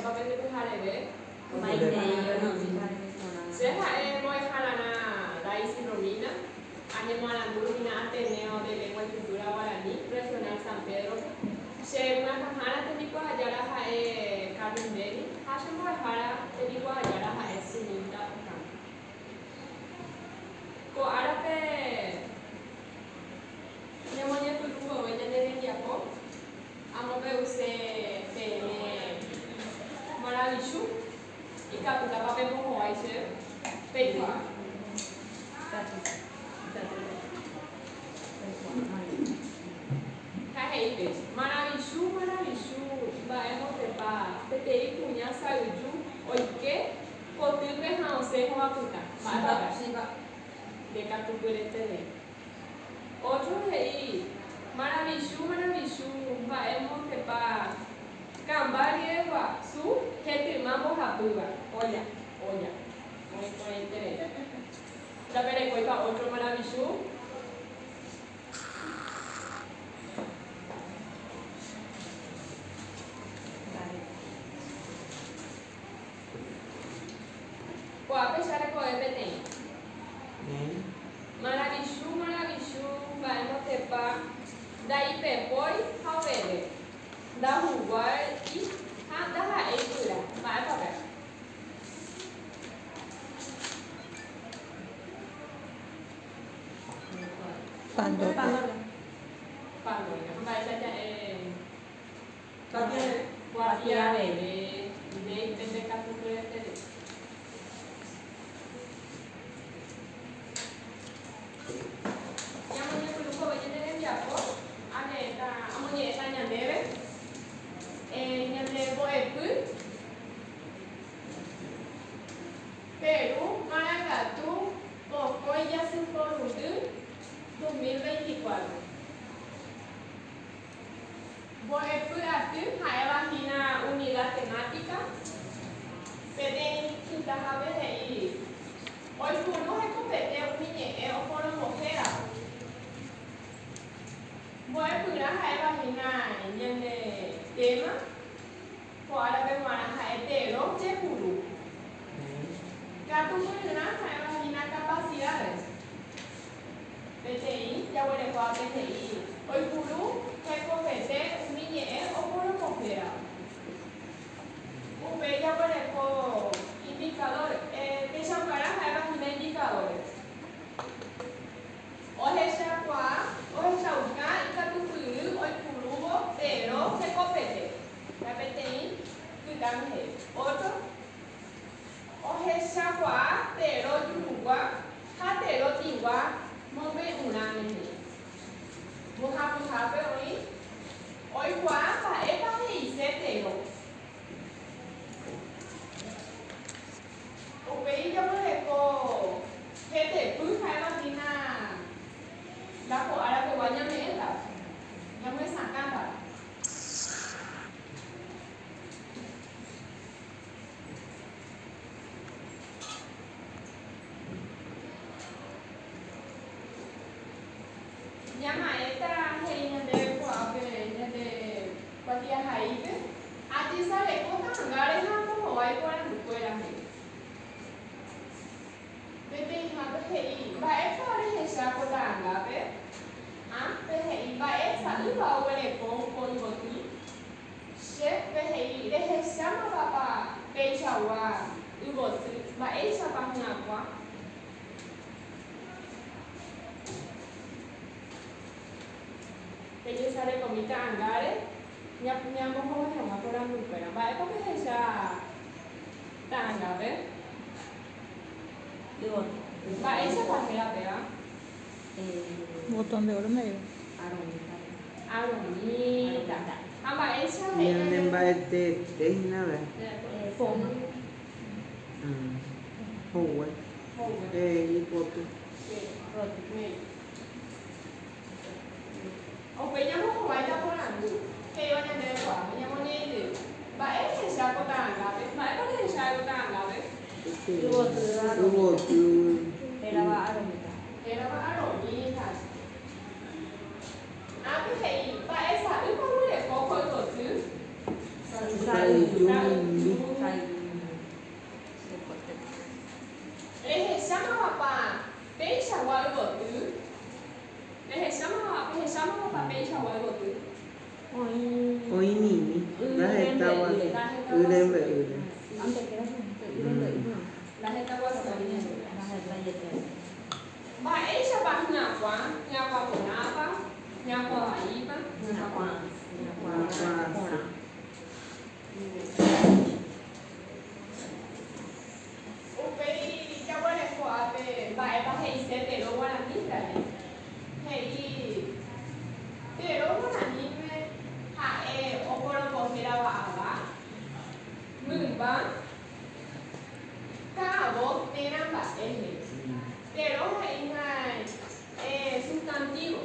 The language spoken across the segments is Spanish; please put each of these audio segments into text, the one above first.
papel de Pujarebe. Se voy a Daisy Romina, Anemo Alandurina, Ateneo de Lengua y Cultura Guaraní, Regional San Pedro. Se una cajara técnico Ayala Carmen Deli, Hashemo Jara técnico Ayala Sinita. Ko Arape Nemonia Kulku, ella de Yapo, Amope use Maravishu, y Caputa Pape Mojo Aisher, Petua. Maravishu, Baemo Tepa, Petei Cunha Sayuju, Oike, Potupe Hause Hoaputa, de Catucurete. Otro rei, Maravishu, Baemo Tepa, Cambari Su, Ketimamo Hapuga, Oya, muy interesante. La Perecoipa, otro Maravishu. A pesar de poder ter. Maravishu, vai tepa, daí pepoi, halvere, da ruguar e da raeira, vai para ver. Pandora, vai já guardiare de captura. Peru, Maracatu, Pocoya, Simporudu, 2024. Boepu Atu, Jaevagina Unidad Temática, Peden Quintajabei. Hoy Puru es competente, Uniñe, o Foro Mojera. Boepu Jaevagina en el tema, por ahora vemos a Hetero, Chepuru. Gato muy grande, imagina capacidades. PTI, ya voy a jugar PTI. Hoy Puru, que compete, un niñe o por una mujer. UP ya voy a jugar indicadores. Que son caras, imagina indicadores. Hoy es agua, hoy es agua, y gato Puru, hoy Puru, pero que compete. La PTI, cuidado. Otro. Oje Shagua, Tero Yuruwa, Hatero Tiwa, Mombe Unami. Muhape hoy Gua, Paepa Heise Tero. Ubei Yamureco, Hete Puja Dina, la Coara que vaya meta, ya me sacaba. Llama esta reina de Cuatia Jaibe. A ti sale cosas hangares como hay por la escuela. Vete hija, PGI. Va a estar en esa cosa hangape. Ah, PGI. Va a estar y va a ver con boti. Chef PGI. De esa papá. Pechawa. Y boti. Va a esa página agua. Ellos salen comida hangares, ya como se llama por la número. Vale, porque es ya hangares. Va esa página pega. Botón de oro medio. Aromita. Va esa. Vienen va este nada. Fomo. Howe. Y foto. O peñamos como vaya por la luz, que yo ya me dejo, peñamos ni de. Va a ser ya con tanga, va a poner ya con tanga, Era va aromita. Era va aromita. Ah, pues ahí, va a esa, y como le cojo el cotu. Sayumi. Rehesama papá, pensa o algo tú. Rehesama papá, pensa o algo tú. Oinimi. Lahetawa. Urembe ure. Ba esa ba nyakwa konapa, nyakwa aiba, Upei ya wale ko ape ba eba hei se pero wala mita hei pero wala nime ha okoro ko hera wa aba mumba ka bo tena ba pero hei sustantivo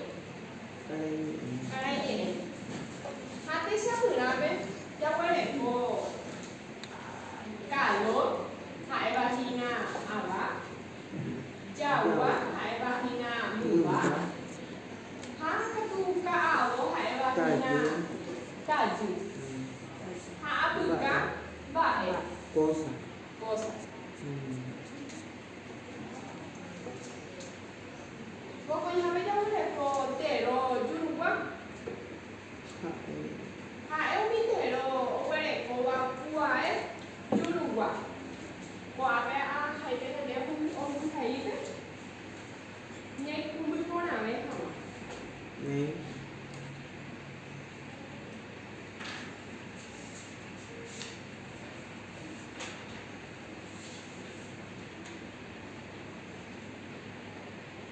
caray hati sa urabe ya wale ko calor hai bahina aba jawa hai bahina muba ha katu ka awo hai bahina taju ha abuka bae Cosa. cosa pokoknya apa jauh lepo tero jurugwa ha mi tero wele ko wa kuae jurugwa qua bé thầy cái này để ông thầy đấy nghe không biết có nào đấy không Đấy.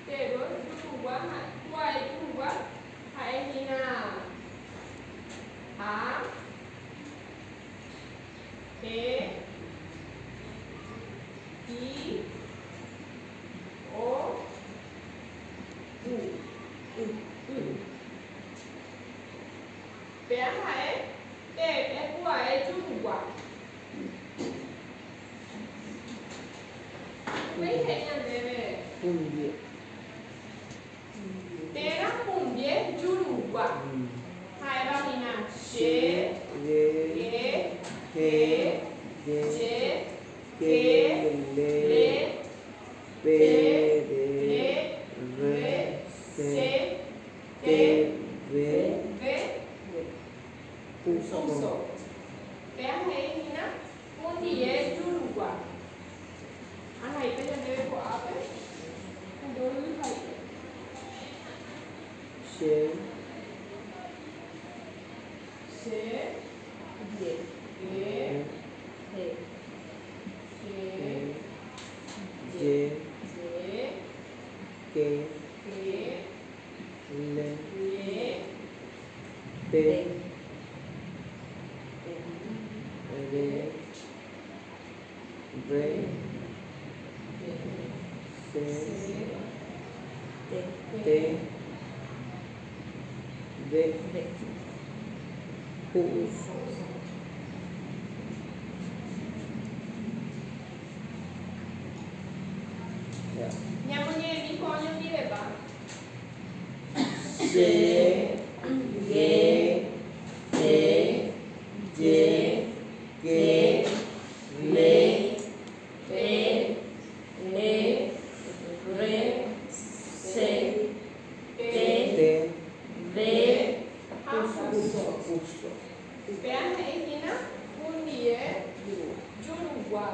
để đối với quá hại quay quá hãy như nào á thế I O U bé hãy để bé quay chút quả mấy thầy nhận về Cumbia. té nó cùng với chút quả hai ba thì nào chế Ye. ghế He. Ye. chế Que. Le. lê Pe. lê De. Re. Se. C Te. T Ve. V Uso. uso bé hãy như nè con gì ấy chú đủ quả anh này bây giờ đây quả đấy anh đối với thầy She. sẽ ghế ghế He. ghế Ye. ghế Que. ghế Le. ghế Pe. Re. Re. Se. Te. Ve. Uso. Yeah. nhà mình nghe đi con nhân đi để bà Se. Ge. Te. Ye. Que. Le. P Le. Re Se. T Te. Ve uso Uso. bé hãy như nè con gì ấy chú đủ quả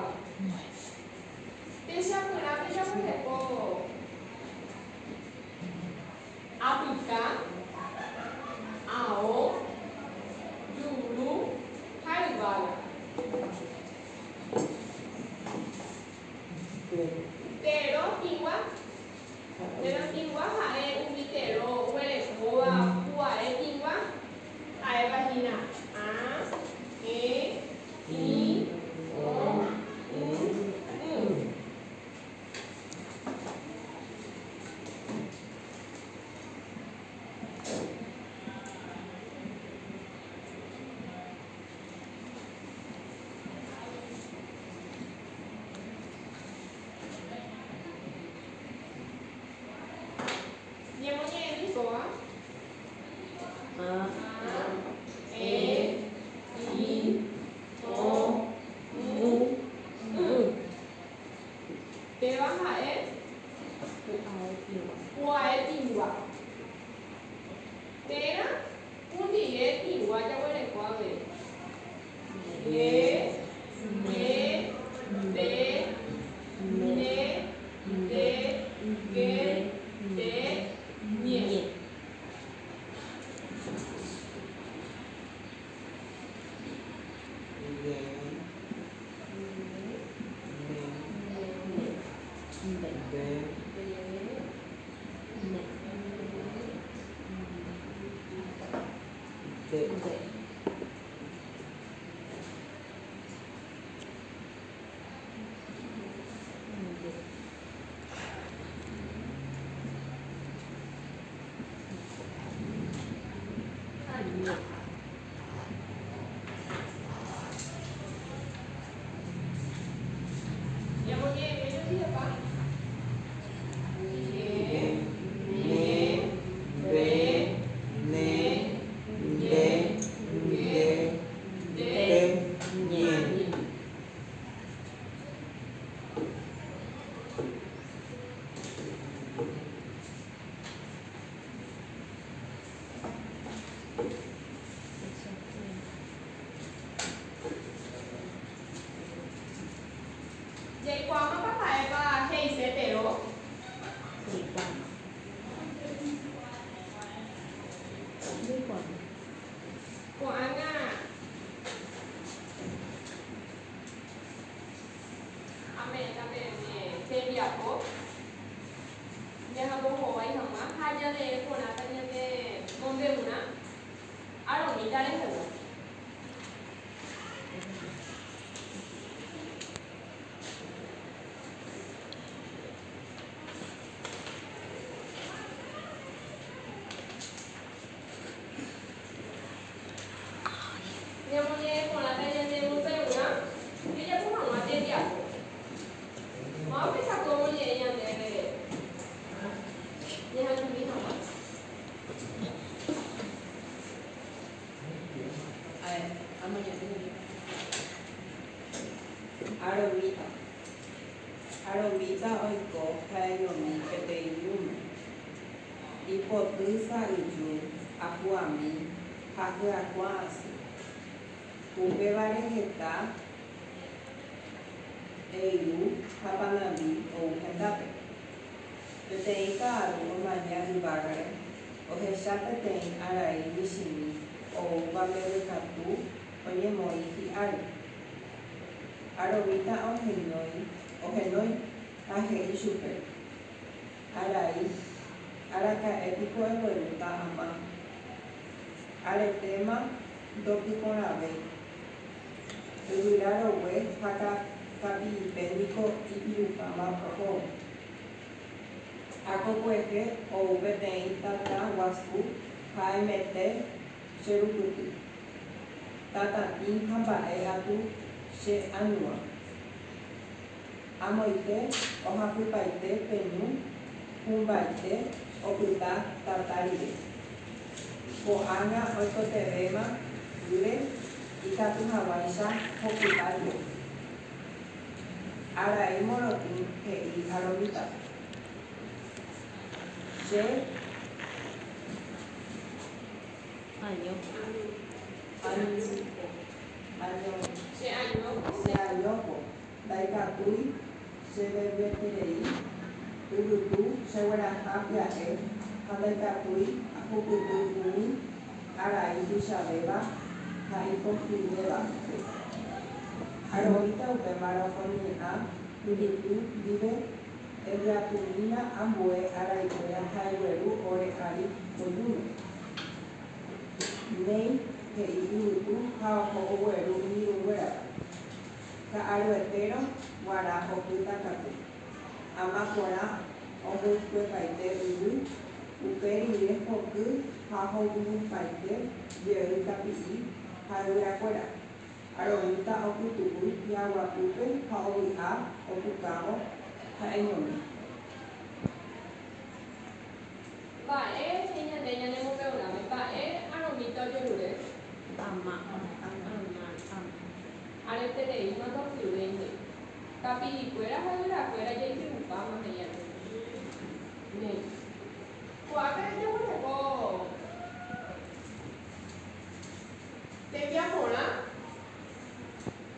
thế sao người nào thế sao có thể có África ao Julu Haivala Vậy qua nó có phải và hay sẽ để đó. Của anh à. Amen, thế bây giờ cô. Giờ họ bố hỏi hả má, hai giờ này cô nào ta nhớ cái môn về muốn á. Ở đâu mình ra đấy hả? Aromita oiko kayomi peteyum. Ipotu sariju apuami hakuakuasi. Kumbe varejeta eiru hapanabi ou hendape. Petei karu omanya ribagare. Ohecha petei arai vishimi ou vamerekatu onyemoi hiari. Aromita ohenoi ahei super. Arai araka epiko egueruta ama. Aretema dopikorave. Yvyrarogue haka kapipéniko ipiupáma oho. Akokuehe ou peteĩ tata guasu ha emete cherupyty. Tatãtĩ ha mba'e atu che anua. Amoite ohapypaite peñu humbaite opyta tata rire. Ko'ág̃a oikotevéma yve ikatuhavaicha hopyta jo. Arai morotĩ he'i Aromita. Che añopo ndaikatúi chereveterei yvytu chegueraha pya'e ha ndaikatúi ahupytýkuri arai tuichavéva ha ipohyvéva. Aromita upéma rohoñe'ã yvytu ndive embyatýmina ambue araikuéra ha'egueru ore ári kojúme. Néi he'i yvytu ha oho ogueru imirũnguérapa. Ka'aruetérõ guara hopýta katu. Ama porã ombykuepaite yvy upe rire hoky ha hovýpaite jey tapi'i ha yvyrakuéra. Aromita opytúkuri hi'aguapýpe ha ovy'a opukavo ha eñomi. Mba'e ñande ñanemombe'úrame mba'e Aromita ojerure. Areterei mandohyvénte. Tapi'ikuéra ha yvyrakuéra jeipyhupáma heñane. Néi. Kuápe rejeguereko tembiaporã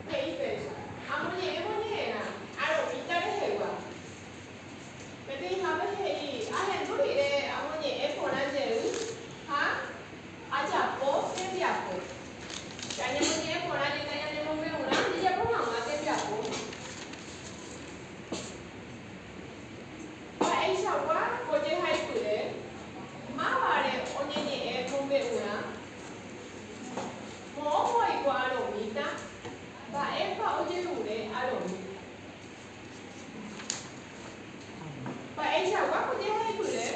he'i péicha. Amoñe'ẽmoñe'ẽrã Aromita rehegua. Peteĩhápe he'i ahendúrire amoñe'ẽ porã jey ha ajapo tembiapo. Ñañemoñe'ẽ porã ñande ñanemombe'ũ Baepa oye lure aromi. Baecha guapo tiene lure.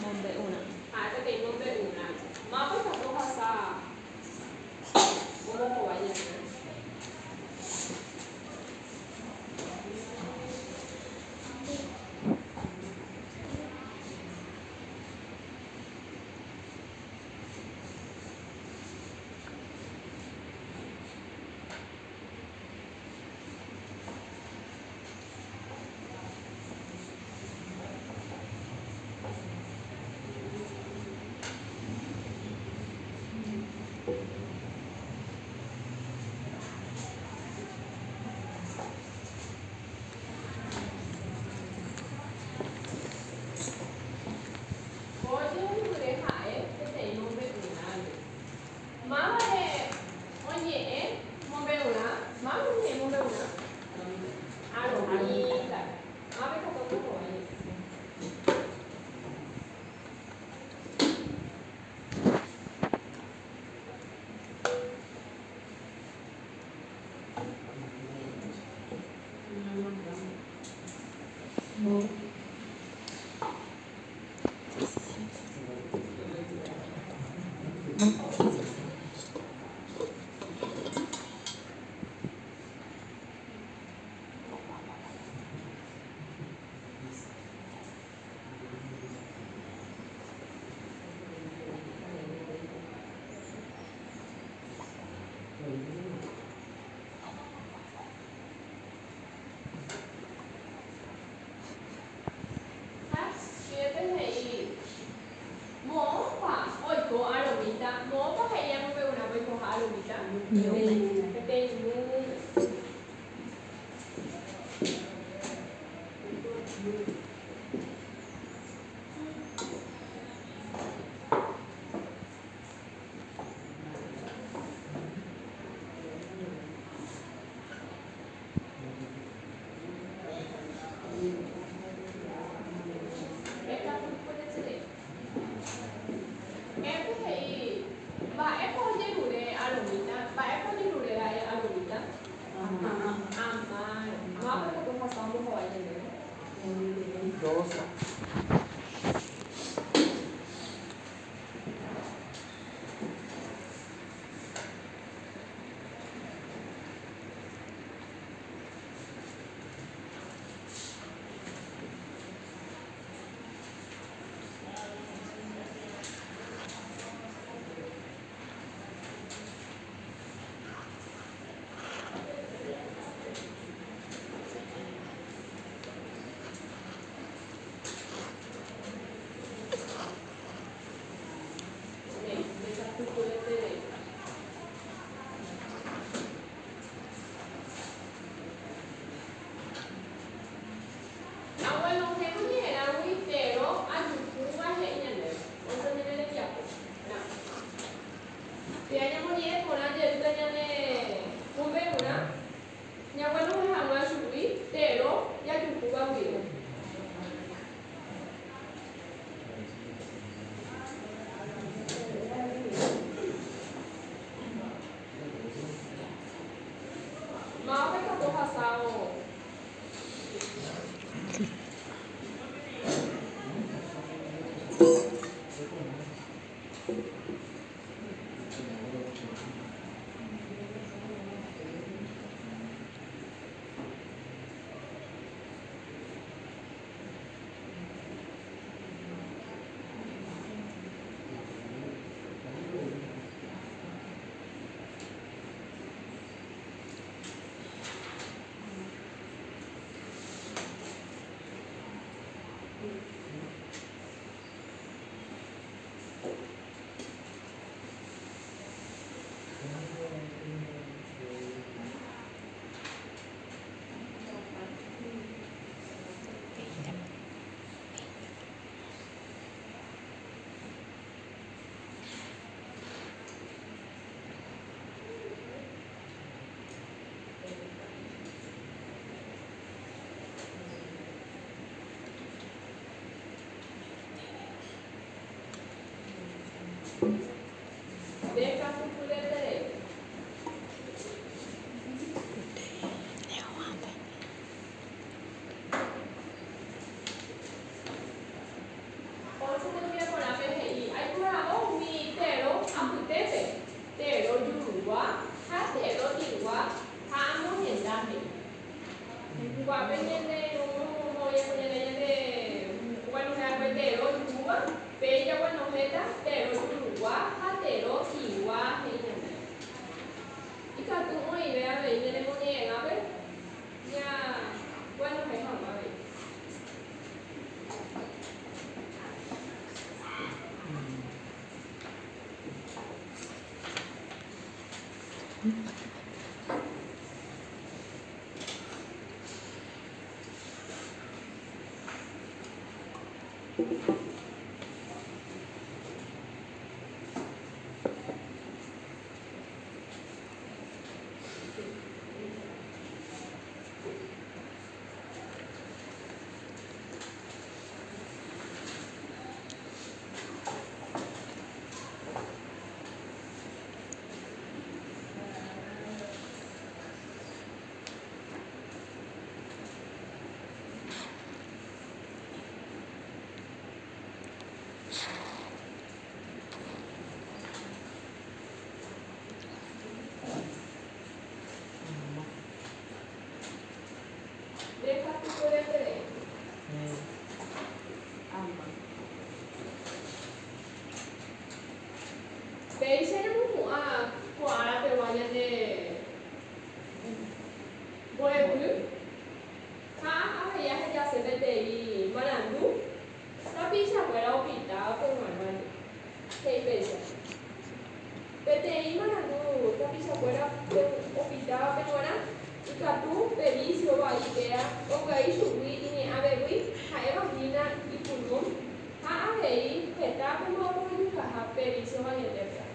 Nombre una. Te tengo una. Mapa está roja sa. ¿Cómo que vaya? Deca cuculete. Guapeñende, no voy a ponerle bueno, una petero, yuba, bella, bueno, jeta, pero yuba, jatero, igual, genial. Y cada uno y vea, ve, viene muy bien, a ver. Ya, bueno, mejor, a ver. Deja tu poder. Veis en un cuadra te vayan de Boebulu. Ya ya se mete y malandu. La pizza fuera opita por manual. ¿Qué pesa? Vete y malandu. La pizza fuera opita por manual. Y catu pericio va y vea. O que ahí subí y ni a ver, hay vagina y pulmón. A ver, está como un caja pericio va y